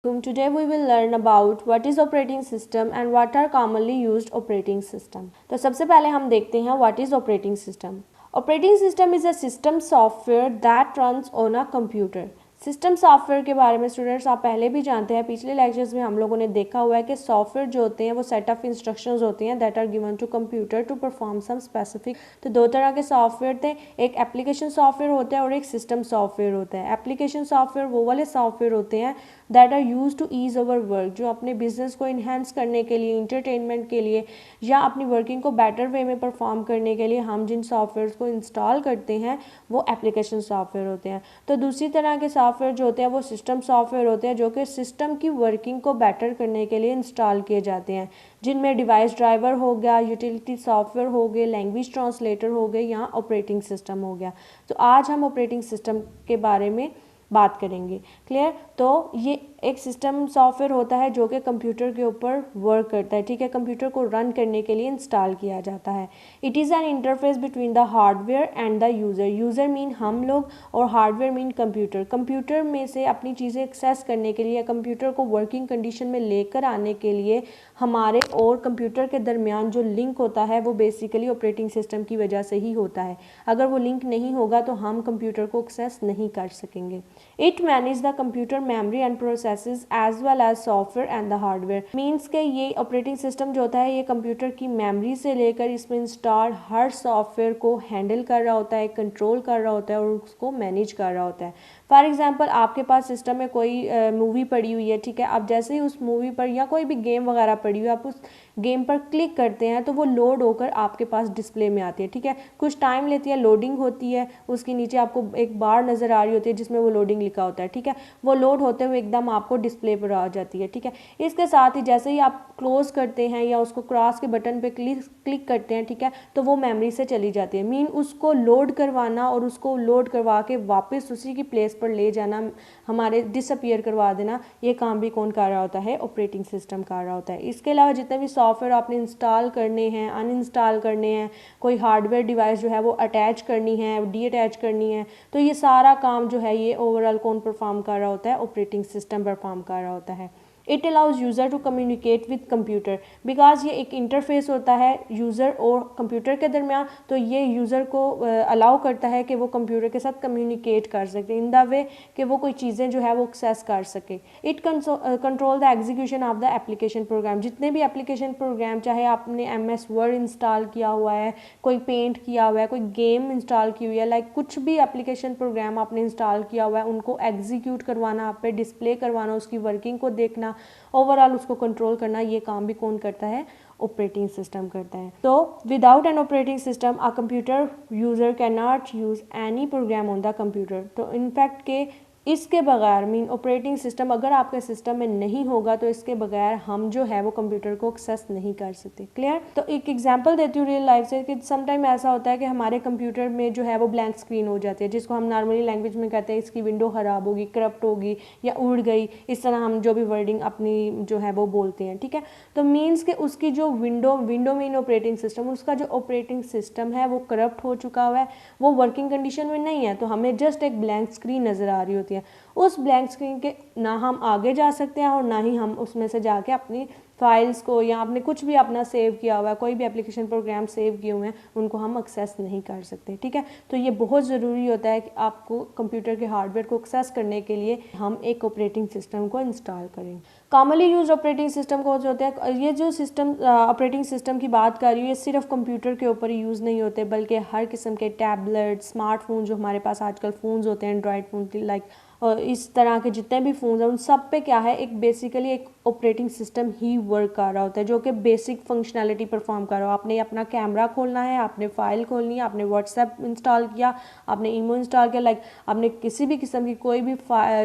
Today we will learn about what is operating system and what are commonly used operating system. तो सबसे पहले हम देखते हैं what is operating system. Operating system is a system software that runs on a computer. System software के बारे में students आप पहले भी जानते हैं, पिछले लेक्चर्स में हम लोगों ने देखा हुआ है कि सॉफ्टवेयर जो होते हैं वो सेट ऑफ इंस्ट्रक्शंस होती हैं that are given to computer to perform some specific. तो दो तरह के सॉफ्टवेयर थे, एक एप्लीकेशन सॉफ्टवेयर होता है और एक सिस्टम सॉफ्टवेयर होता है। एप्लीकेशन सॉफ्टवेयर वो वाले सॉफ्टवेयर होते हैं that are use to ease our work, जो अपने बिजनेस को इन्हेंस करने के लिए, इंटरटेनमेंट के लिए या अपनी वर्किंग को बेटर वे में परफॉर्म करने के लिए हम जिन सॉफ्टवेयर को इंस्टॉल करते हैं वो एप्लीकेशन सॉफ्टवेयर होते हैं। तो दूसरी तरह के सॉफ्टवेयर जो होते हैं वो सिस्टम सॉफ्टवेयर होते हैं जो कि सिस्टम की वर्किंग को बेटर करने के लिए इंस्टॉल किए जाते हैं, जिनमें डिवाइस ड्राइवर हो गया, यूटिलिटी सॉफ्टवेयर हो गए, लैंग्वेज ट्रांसलेटर हो गए या ऑपरेटिंग सिस्टम हो गया। तो आज हम ऑपरेटिंग सिस्टम के बारे में बात करेंगे। क्लियर? तो ये एक सिस्टम सॉफ्टवेयर होता है जो कि कंप्यूटर के ऊपर वर्क करता है, ठीक है, कंप्यूटर को रन करने के लिए इंस्टॉल किया जाता है। It is an interface between the hardware and the user. User mean हम लोग और हार्डवेयर मीन कंप्यूटर। कंप्यूटर में से अपनी चीज़ें एक्सेस करने के लिए, कंप्यूटर को वर्किंग कंडीशन में लेकर आने के लिए हमारे और कंप्यूटर के दरमियान जो लिंक होता है वो बेसिकली ऑपरेटिंग सिस्टम की वजह से ही होता है। अगर वो लिंक नहीं होगा तो हम कंप्यूटर को एक्सेस नहीं कर सकेंगे। It manage the computer memory and processes as well as software and the hardware. Means के ये ऑपरेटिंग सिस्टम जो होता है ये कंप्यूटर की मेमोरी से लेकर इसमें इंस्टॉल हर सॉफ्टवेयर को हैंडल कर रहा होता है, कंट्रोल कर रहा होता है और उसको मैनेज कर रहा होता है। फॉर एग्जाम्पल आपके पास सिस्टम में कोई मूवी पड़ी हुई है, ठीक है, आप जैसे ही उस मूवी पर या कोई भी गेम वगैरह पड़ी हुई है आप उस गेम पर क्लिक करते हैं तो वो लोड होकर आपके पास डिस्प्ले में आती है, ठीक है। कुछ टाइम लेती है, लोडिंग होती है, उसके नीचे आपको एक बार नज़र आ रही होती है जिसमें वो लोडिंग लिखा होता है, ठीक है। वो लोड होते हुए एकदम आपको डिस्प्ले पर आ जाती है, ठीक है। इसके साथ ही जैसे ही आप क्लोज करते हैं या उसको क्रॉस के बटन पे क्लिक करते हैं, ठीक है, तो वो मेमोरी से चली जाती है। मीन उसको लोड करवाना और उसको लोड करवा के वापस उसी की प्लेस पर ले जाना, हमारे डिसअपियर करवा देना, ये काम भी कौन कर रहा होता है? ऑपरेटिंग सिस्टम कर रहा होता है। इसके अलावा जितने भी सॉफ्टवेयर आपने इंस्टॉल करने हैं, अनइंस्टॉल करने हैं, कोई हार्डवेयर डिवाइस जो है वो अटैच करनी है, डी अटैच करनी है, तो ये सारा काम जो है ये ओवरऑल कौन परफॉर्म कर रहा होता है? ऑपरेटिंग सिस्टम परफॉर्म कर रहा होता है। It allows user to communicate with computer, because ये एक इंटरफेस होता है यूज़र और कंप्यूटर के दरमियान, तो ये यूज़र को अलाउ करता है कि वो कंप्यूटर के साथ कम्युनिकेट कर सकते इन द वे कि वो कोई चीज़ें जो है वो एक्सेस कर सके। It control the execution of the application program. जितने भी एप्लीकेशन प्रोग्राम, चाहे आपने MS वर्ड इंस्टॉल किया हुआ है, कोई पेंट किया हुआ है, कोई गेम इंस्टॉल की हुई है, लाइक कुछ भी एप्लीकेशन प्रोग्राम आपने इंस्टॉल किया हुआ है, उनको एग्जीक्यूट करवाना, आप पे डिस्प्ले करवाना, उसकी वर्किंग को देखना, ओवरऑल उसको कंट्रोल करना, ये काम भी कौन करता है? ऑपरेटिंग सिस्टम करता है। तो without an operating system a computer user can not use any program on the computer. तो इनफैक्ट के इसके बगैर, मीन ऑपरेटिंग सिस्टम अगर आपके सिस्टम में नहीं होगा तो इसके बगैर हम जो है वो कंप्यूटर को एक्सेस नहीं कर सकते। क्लियर? तो एक एग्जांपल देती हूँ रियल लाइफ से कि समटाइम ऐसा होता है कि हमारे कंप्यूटर में जो है वो ब्लैंक स्क्रीन हो जाती है, जिसको हम नॉर्मली लैंग्वेज में कहते हैं इसकी विंडो ख़राब होगी, करप्ट होगी या उड़ गई, इस तरह हम जो भी वर्डिंग अपनी जो है वो बोलते हैं, ठीक है। तो मीन्स कि उसकी जो विंडो मीन ऑपरेटिंग सिस्टम, उसका जो ऑपरेटिंग सिस्टम है वो करप्ट हो चुका हुआ है, वो वर्किंग कंडीशन में नहीं है, तो हमें जस्ट एक ब्लैंक स्क्रीन नज़र आ रही होती है। उस ब्लैंक स्क्रीन के ना हम आगे जा सकते हैं और ना ही हम उसमें से जाके अपनी फाइल्स को या आपने कुछ भी अपना सेव किया हुआ है, कोई भी एप्लीकेशन प्रोग्राम सेव किए हुए हैं, उनको हम एक्सेस नहीं कर सकते, ठीक है। तो ये बहुत ज़रूरी होता है कि आपको कंप्यूटर के हार्डवेयर को एक्सेस करने के लिए हम एक ऑपरेटिंग सिस्टम को इंस्टॉल करें। कॉमनली यूज ऑपरेटिंग सिस्टम कौन से होते हैं? ये जो सिस्टम ऑपरेटिंग सिस्टम की बात कर रही हूँ, ये सिर्फ कंप्यूटर के ऊपर ही यूज़ नहीं होते, बल्कि हर किस्म के टैबलेट, स्मार्टफोन जो हमारे पास आजकल फ़ोन्स होते हैं, एंड्रॉयड फ़ोन लाइक और इस तरह के जितने भी फ़ोन हैं उन सब पे क्या है, एक बेसिकली एक ऑपरेटिंग सिस्टम ही वर्क कर रहा होता है जो कि बेसिक फंक्शनैलिटी परफॉर्म कर रहा हो। आपने अपना कैमरा खोलना है, आपने फ़ाइल खोलनी है, आपने व्हाट्सएप इंस्टॉल किया, आपने ईमो इंस्टॉल किया, लाइक आपने किसी भी किस्म की कोई भी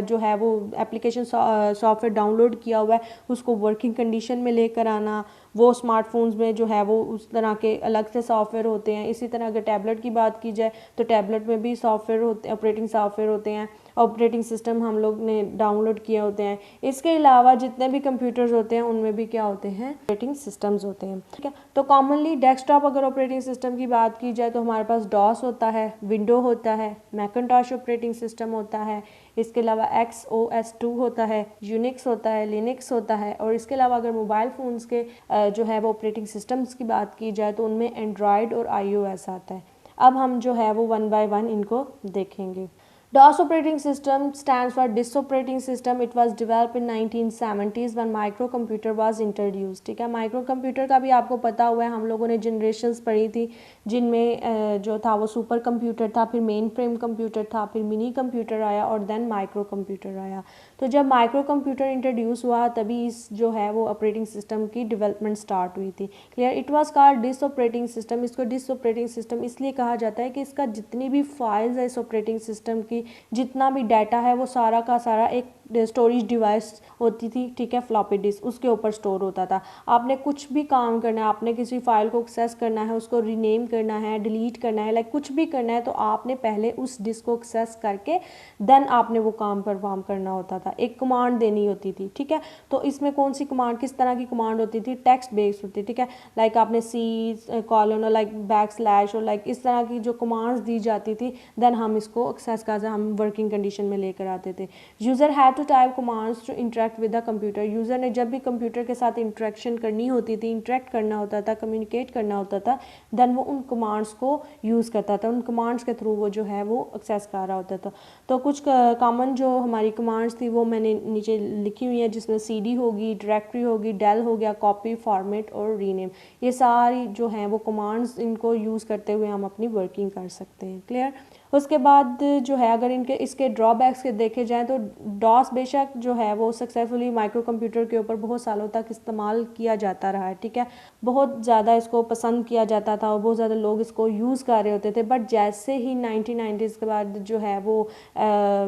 जो है वो एप्लीकेशन सॉफ्टवेयर डाउनलोड किया हुआ है, उसको वर्किंग कंडीशन में लेकर आना, वो स्मार्टफोन्स में जो है वो उस तरह के अलग से सॉफ्टवेयर होते हैं। इसी तरह अगर टैबलेट की बात की जाए तो टैबलेट में भी सॉफ्टवेयर होते हैं, ऑपरेटिंग सॉफ्टवेयर होते हैं। ऑपरेटिंग सिस्टम हम लोग ने डाउनलोड किए होते हैं। इसके अलावा जितने भी कंप्यूटर्स होते हैं उनमें भी क्या होते हैं, ऑपरेटिंग सिस्टम्स होते हैं, ठीक है। तो कॉमनली डेस्कटॉप अगर ऑपरेटिंग सिस्टम की बात की जाए तो हमारे पास डॉस होता है, विंडो होता है, मैकिन्टॉश ऑपरेटिंग सिस्टम होता है, इसके अलावा XOS2 होता है, यूनिक्स होता है, लिनक्स होता है, और इसके अलावा अगर मोबाइल फ़ोन्स के जो है वो ऑपरेटिंग सिस्टम्स की बात की जाए तो उनमें एंड्रॉयड और iOS आता है। अब हम जो है वो वन बाय वन इनको देखेंगे। DOS operating system stands for Disk Operating System. It was developed in 1970s when microcomputer was introduced. ठीक है, माइक्रो कंप्यूटर का भी आपको पता हुआ है, हम लोगों ने जनरेशन्स पढ़ी थी जिनमें जो था वो सुपर कंप्यूटर था, फिर मेन फ्रेम कंप्यूटर था, फिर मिनी कंप्यूटर आया और देन माइक्रो कंप्यूटर आया। तो जब माइक्रो कंप्यूटर इंट्रोड्यूस हुआ तभी इस जो है वो ऑपरेटिंग सिस्टम की डेवलपमेंट स्टार्ट हुई थी। Clear. It was called disk operating system. इसको डिस्क ऑपरेटिंग सिस्टम इसलिए कहा जाता है कि इसका जितनी भी फाइल्स है इस ऑपरेटिंग सिस्टम की, जितना भी डाटा है वो सारा का सारा एक स्टोरेज डिवाइस होती थी, ठीक है, फ्लॉपी डिस्क, उसके ऊपर स्टोर होता था। आपने कुछ भी काम करना है, आपने किसी फाइल को एक्सेस करना है, उसको रीनेम करना है, डिलीट करना है, लाइक कुछ भी करना है तो आपने पहले उस डिस्क को एक्सेस करके देन आपने वो काम परफॉर्म करना होता था, एक कमांड देनी होती थी, ठीक है। तो इसमें कौन सी कमांड, किस तरह की कमांड होती थी, टेक्स्ट बेस्ड होती, ठीक है, लाइक आपने C:, और लाइक बैकस्लैश और लाइक इस तरह की जो कमांड्स दी जाती थी देन हम इसको एक्सेस कर हम वर्किंग कंडीशन में लेकर आते थे। User had to type commands to interact with the computer. User ने जब भी कंप्यूटर के साथ इंटरेक्शन करनी होती थी, इंटरेक्ट करना होता था, कम्युनिकेट करना होता था, देन वो उन कमांड्स को यूज़ करता था, उन कमांड्स के थ्रू वो जो है वो एक्सेस कर रहा होता था। तो कुछ कॉमन जो हमारी कमांड्स थी वो मैंने नीचे लिखी हुई है, जिसमें CD होगी, डायरेक्टरी होगी, डेल हो गया, कॉपी, फॉर्मेट और रीनेम, ये सारी जो हैं वो कमांड्स, इनको यूज़ करते हुए हम अपनी वर्किंग कर सकते हैं। क्लियर। उसके बाद जो है अगर इसके ड्रॉबैक्स के देखे जाएँ तो डॉस बेशक जो है वो सक्सेसफुली माइक्रो कंप्यूटर के ऊपर बहुत सालों तक इस्तेमाल किया जाता रहा है, ठीक है, बहुत ज़्यादा इसको पसंद किया जाता था और बहुत ज़्यादा लोग इसको यूज़ कर रहे होते थे। बट जैसे ही 1990s के बाद जो है वो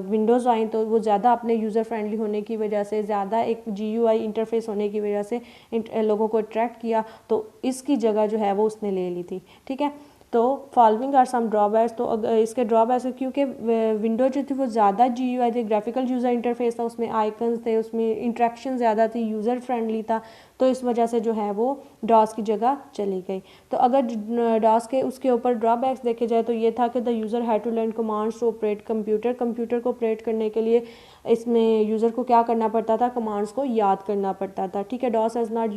विंडोज़ आई तो वो ज़्यादा अपने यूज़र फ्रेंडली होने की वजह से, ज़्यादा एक GUI इंटरफेस होने की वजह से लोगों को अट्रैक्ट किया, तो इसकी जगह जो है वो उसने ले ली थी, ठीक है। तो फॉलोइंग आर सम ड्रॉबैक्स। तो इसके ड्रॉबैक्स क्योंकि विंडो जो थी वो ज़्यादा GUI थी, ग्राफिकल यूज़र इंटरफेस था, उसमें आइकन्स थे, उसमें इंट्रैक्शन ज़्यादा थी, यूज़र फ्रेंडली था, तो इस वजह से जो है वो डॉस की जगह चली गई। तो अगर डॉस के उसके ऊपर ड्रॉबैक्स देखे जाए तो ये था कि the user had to learn commands to operate computer. Computer को ऑपरेट करने के लिए इसमें यूज़र को क्या करना पड़ता था, कमांड्स को याद करना पड़ता था, ठीक है। DOS is not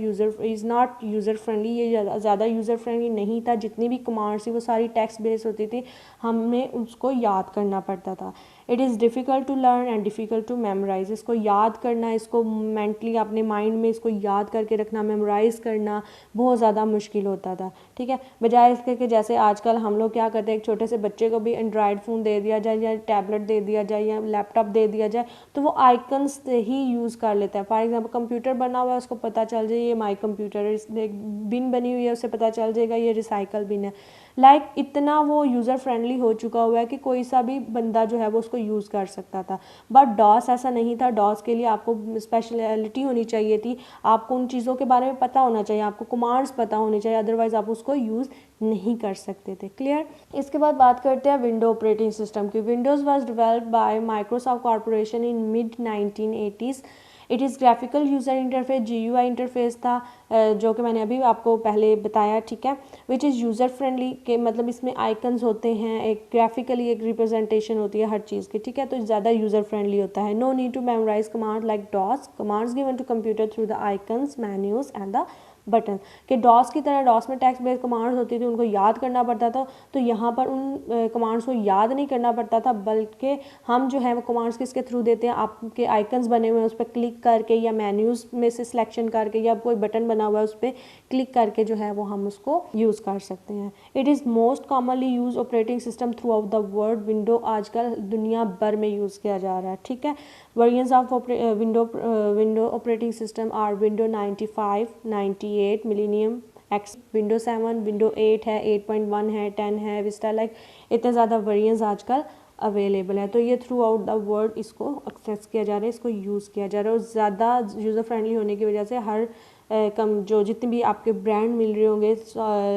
user friendly, ये ज़्यादा यूज़र फ्रेंडली नहीं था। जितनी भी कमांड्स थी वो सारी टेक्स्ट बेस्ड होती थी, हमें उसको याद करना पड़ता था। It is difficult to learn and difficult to memorize. इसको याद करना, इसको मेंटली अपने माइंड में इसको याद करके रखना, मेमोराइज़ करना बहुत ज़्यादा मुश्किल होता था, ठीक है। बजाय इसके कि जैसे आजकल हम लोग क्या करते हैं, एक छोटे से बच्चे को भी एंड्रॉयड फ़ोन दे दिया जाए या टैबलेट दे दिया जाए या लैपटॉप दे दिया जाए तो वो आइकन्स से ही यूज़ कर लेता है। फॉर एग्जांपल कंप्यूटर बना हुआ है, उसको पता चल जाए ये माई कंप्यूटर है, इसमें बिन बनी हुई है, उसे पता चल जाएगा ये रिसाइकल बिन है। लाइक इतना वो यूज़र फ्रेंडली हो चुका हुआ है कि कोई सा भी बंदा जो है वो उसको यूज़ कर सकता था। बट डॉस ऐसा नहीं था। डॉस के लिए आपको स्पेशलिटी होनी चाहिए थी, आपको उन चीज़ों के बारे में पता होना चाहिए, आपको कमांड्स पता होने चाहिए, अदरवाइज आप उसको यूज़ नहीं कर सकते थे। क्लियर। इसके बाद बात करते हैं विंडो ऑपरेटिंग सिस्टम की। Windows was developed bye Microsoft corporation in mid 1980s। It is graphical user interface, GUI interface था, जो कि मैंने अभी आपको पहले बताया, ठीक है, विच इज़ यूज़र फ्रेंडली के मतलब इसमें आइकन्स होते हैं, एक ग्राफिकली एक रिप्रेजेंटेशन होती है हर चीज़ की, ठीक है, तो ज़्यादा यूज़र फ्रेंडली होता है। No need to memorize command like DOS, commands given to computer through the icons, menus and the button. कि डॉस की तरह, डॉस में टेक्स्ट बेस्ड कमांड्स होती थी, उनको याद करना पड़ता था, तो यहाँ पर उन कमांड्स को याद नहीं करना पड़ता था, बल्कि हम जो है वो कमांड्स किसके थ्रू देते हैं, आपके आइकन्स बने हुए हैं उस पर क्लिक करके या मेन्यूज़ में से सिलेक्शन करके या कोई बटन बना हुआ है उस पर क्लिक करके जो है वो हम उसको यूज़ कर सकते हैं। It is most commonly use operating system through out the world. Window आजकल दुनिया भर में यूज़ किया जा रहा है, ठीक है। Versions of window operating system are window 95, 98, millennium x, window 7, window 8 है, 8.1 है, 10 है, विस्टा, लाइक इतने ज़्यादा वेरिएंट्स आजकल अवेलेबल है। तो ये थ्रू आउट द वर्ल्ड इसको एक्सेस किया जा रहा है, इसको यूज़ किया जा रहा है, और ज़्यादा यूज़र फ्रेंडली होने की वजह से हर कम जो जितने भी आपके ब्रांड मिल रहे होंगे,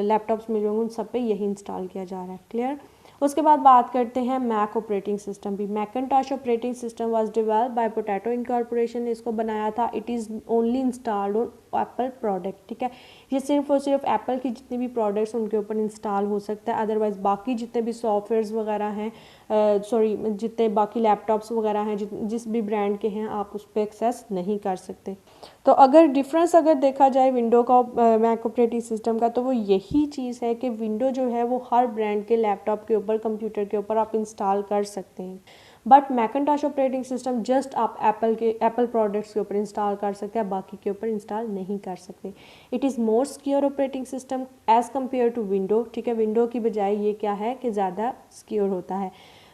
लैपटॉप्स मिल रहे होंगे, उन सब पे यही इंस्टॉल किया जा रहा है। क्लियर। उसके बाद बात करते हैं मैक ऑपरेटिंग सिस्टम भी। Macintosh operating system was developed by potato incorporation ने इसको बनाया था। It is only installed on Apple product, ठीक है। ये सिर्फ और सिर्फ एप्पल की जितने भी प्रोडक्ट्स उनके ऊपर इंस्टॉल हो सकता है, अदरवाइज बाकी जितने भी सॉफ्टवेयर्स वगैरह हैं, जितने बाकी लैपटॉप्स वगैरह हैं जिस भी ब्रांड के हैं, आप उस पर एक्सेस नहीं कर सकते। तो अगर डिफरेंस अगर देखा जाए विंडो का मैक ऑपरेटिंग सिस्टम का, तो वो यही चीज़ है कि विंडो जो है वो हर ब्रांड के लैपटॉप के ऊपर, कंप्यूटर के ऊपर आप इंस्टॉल कर सकते हैं। बट मैकिन्टॉश ऑपरेटिंग सिस्टम जस्ट आप एप्पल प्रोडक्ट्स के ऊपर इंस्टॉल कर सकते हैं, बाकी के ऊपर इंस्टॉल नहीं कर सकते। It is more secure operating system as compare to window, ठीक है। विंडो की बजाय ये क्या है कि ज़्यादा सिक्योर होता है।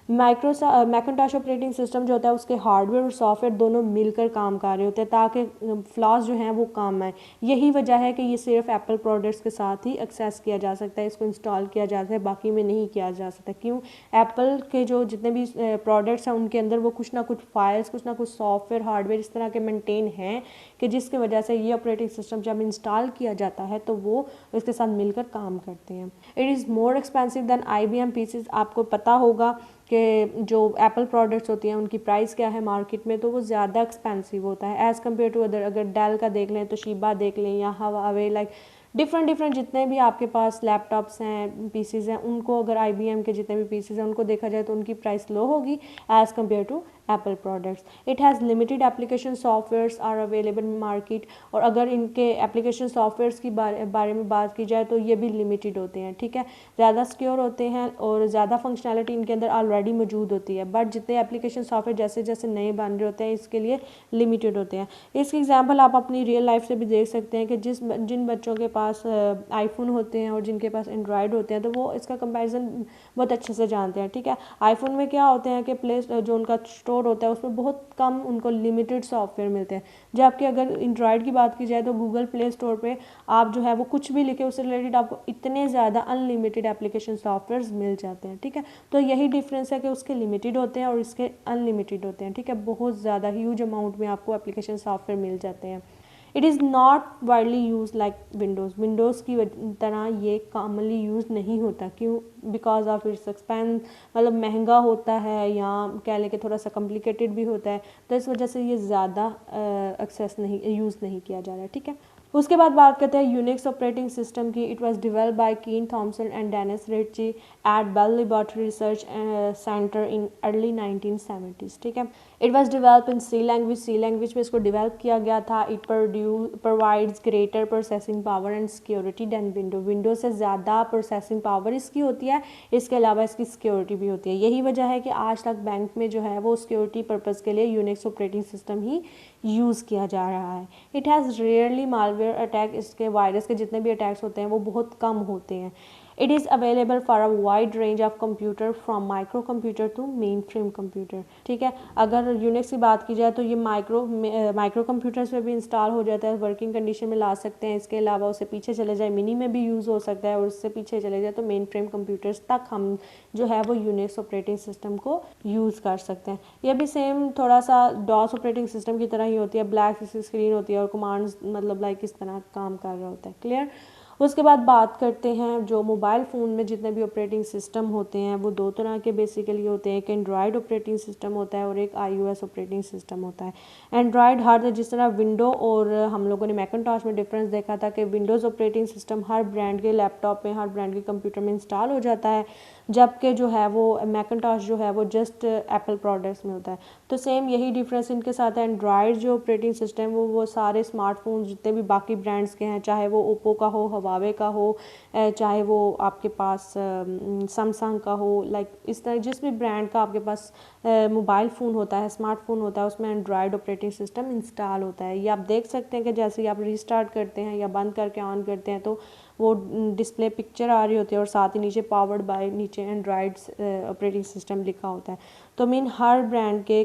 मैकिन्टॉश ऑपरेटिंग सिस्टम जो होता है उसके हार्डवेयर और सॉफ्टवेयर दोनों मिलकर काम कर रहे होते हैं ताकि फ्लॉज जो हैं वो काम आए। यही वजह है कि ये सिर्फ एप्पल प्रोडक्ट्स के साथ ही एक्सेस किया जा सकता है, इसको इंस्टॉल किया जा सकता है, बाकी में नहीं किया जा सकता। क्यों? एप्पल के जो जितने भी प्रोडक्ट्स हैं उनके अंदर वो कुछ ना कुछ फाइल्स, कुछ ना कुछ सॉफ्टवेयर, हार्डवेयर इस तरह के मेंटेन हैं कि जिसकी वजह से ये ऑपरेटिंग सिस्टम जब इंस्टॉल किया जाता है तो वो इसके साथ मिलकर काम करते हैं। It is more expensive than IBM PCs. आपको पता होगा कि जो एप्पल प्रोडक्ट्स होती हैं उनकी प्राइस क्या है मार्केट में, तो वो ज़्यादा एक्सपेंसिव होता है एज़ कम्पेयर टू अदर। अगर डेल का देख लें, तोशिबा देख लें, या हवावे, लाइक डिफरेंट जितने भी आपके पास लैपटॉप्स हैं, पीसीज हैं, उनको अगर IBM के जितने भी पीसीज हैं उनको देखा जाए तो उनकी प्राइस लो होगी as compare to Apple products. It has limited application softwares are available in market. और अगर इनके एप्लीकेशन सॉफ्टवेयर्स की बारे में बात की जाए तो ये भी लिमिटेड होते हैं, ठीक है। ज़्यादा सिक्योर होते हैं और ज़्यादा फंक्शनैलिटी इनके अंदर ऑलरेडी मौजूद होती है, बट जितने एप्लीकेशन सॉफ्टवेयर जैसे जैसे नए बन रहे होते हैं इसके लिए लिमिटेड होते हैं। इसकी एग्जांपल आप अपनी रियल लाइफ से भी देख सकते हैं कि जिन बच्चों के पास आईफोन होते हैं और जिनके पास एंड्रॉयड होते हैं तो वो इसका कंपैरिजन बहुत अच्छे से जानते हैं, ठीक है। आईफोन में क्या होते हैं कि जो उनका स्टोर होता है उसमें बहुत कम उनको लिमिटेड सॉफ्टवेयर मिलते हैं, जबकि अगर एंड्रॉयड की बात की जाए तो गूगल प्ले स्टोर पे आप जो है वो कुछ भी लिखे उससे रिलेटेड आपको इतने ज़्यादा अनलिमिटेड एप्लीकेशन सॉफ्टवेयर मिल जाते हैं, ठीक है। तो यही डिफरेंस है कि उसके लिमिटेड होते हैं और इसके अनलिमिटेड होते हैं, ठीक है। बहुत ज़्यादा ह्यूज अमाउंट में आपको एप्लीकेशन सॉफ्टवेयर मिल जाते हैं। It is not widely use like Windows की तरह ये कॉमनली यूज़ नहीं होता। क्यों? बिकॉज ऑफ इट्स एक्सपेंस, मतलब महंगा होता है या कह लें कि थोड़ा सा कॉम्प्लिकेटेड भी होता है, तो इस वजह से ये ज़्यादा यूज़ नहीं किया जा रहा है, ठीक है। उसके बाद बात करते हैं यूनिक्स ऑपरेटिंग सिस्टम की। It was developed by Ken Thompson and Dennis Ritchie at Bell laboratory research center in early 1970s, ठीक है। It was developed in C language में इसको डेवलप किया गया था। It provides greater processing power and security than window से ज़्यादा प्रोसेसिंग पावर इसकी होती है, इसके अलावा इसकी सिक्योरिटी भी होती है। यही वजह है कि आज तक बैंक में जो है वो सिक्योरिटी पर्पज़ के लिए यूनिक्स ऑपरेटिंग सिस्टम ही यूज़ किया जा रहा है। It has rarely malware attack, इसके वायरस के जितने भी अटैक्स होते हैं वो बहुत कम होते हैं। It is available for a wide range of computer from micro computer to main frame computer, ठीक है। अगर यूनिक्स की बात की जाए तो ये माइक्रो कंप्यूटर्स में भी इंस्टॉल हो जाता है, वर्किंग कंडीशन में ला सकते हैं। इसके अलावा उससे पीछे चले जाए मिनी में भी यूज़ हो सकता है, और उससे पीछे चले जाए तो मेन फ्रेम कंप्यूटर्स तक हम जो है वो यूनिक्स ऑपरेटिंग सिस्टम को यूज़ कर सकते हैं। यह भी सेम थोड़ा सा डॉस ऑपरेटिंग सिस्टम की तरह ही होती है, ब्लैक स्क्रीन होती है और कमांड्स मतलब लाइक इस तरह काम कर रहा होता है। क्लियर? उसके बाद बात करते हैं जो मोबाइल फ़ोन में जितने भी ऑपरेटिंग सिस्टम होते हैं वो दो तरह के बेसिकली होते हैं। एक एंड्रॉयड ऑपरेटिंग सिस्टम होता है और एक iOS ऑपरेटिंग सिस्टम होता है। एंड्रॉयड हर जिस तरह विंडो और हम लोगों ने मैकिन्टॉश में डिफरेंस देखा था कि विंडोज़ ऑपरेटिंग सिस्टम हर ब्रांड के लैपटॉप में, हर ब्रांड के कंप्यूटर में इंस्टॉल हो जाता है, जबकि जो है वो मैकिन्टॉश जो है वो जस्ट एप्पल प्रोडक्ट्स में होता है। तो सेम यही डिफरेंस इनके साथ है। एंड्रॉयड जो ऑपरेटिंग सिस्टम वो सारे स्मार्टफोन जितने भी बाकी ब्रांड्स के हैं, चाहे वो ओप्पो का हो, हवावे का हो, चाहे वो आपके पास सैमसंग का हो, लाइक इस तरह जिस भी ब्रांड का आपके पास मोबाइल फ़ोन होता है, स्मार्टफोन होता है, उसमें एंड्रॉयड ऑपरेटिंग सिस्टम इंस्टॉल होता है। ये आप देख सकते हैं कि जैसे ही आप रीस्टार्ट करते हैं या बंद करके ऑन करते हैं तो वो डिस्प्ले पिक्चर आ रही होती है और साथ ही नीचे पावर्ड बाय नीचे एंड्रॉयड ऑपरेटिंग सिस्टम लिखा होता है। तो मीन हर ब्रांड के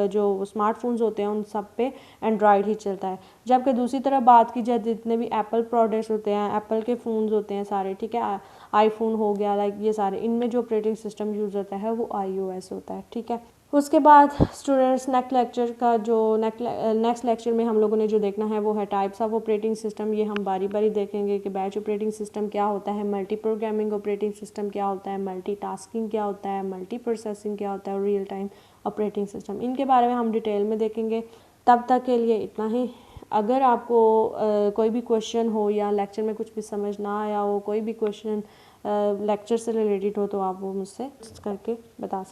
जो स्मार्टफोन्स होते हैं उन सब पे एंड्रॉयड ही चलता है। जबकि दूसरी तरफ बात की जाए जितने भी एप्पल प्रोडक्ट्स होते हैं, एप्पल के फ़ोन्स होते हैं सारे, ठीक है, आईफोन हो गया, लाइक ये सारे, इनमें जो ऑपरेटिंग सिस्टम यूज़ होता है वो iOS होता है, ठीक है। उसके बाद स्टूडेंट्स नेक्स्ट लेक्चर में हम लोगों ने जो देखना है वो है टाइप्स ऑफ ऑपरेटिंग सिस्टम। ये हम बारी बारी देखेंगे कि बैच ऑपरेटिंग सिस्टम क्या होता है, मल्टी प्रोग्रामिंग ऑपरेटिंग सिस्टम क्या होता है, मल्टी टास्किंग क्या होता है, मल्टी प्रोसेसिंग क्या होता है और रियल टाइम ऑपरेटिंग सिस्टम। इनके बारे में हम डिटेल में देखेंगे। तब तक के लिए इतना ही। अगर आपको कोई भी क्वेश्चन हो या लेक्चर में कुछ भी समझ ना आया हो, कोई भी क्वेश्चन लेक्चर से रिलेटेड हो, तो आप वो मुझसे करके बता सकते हैं।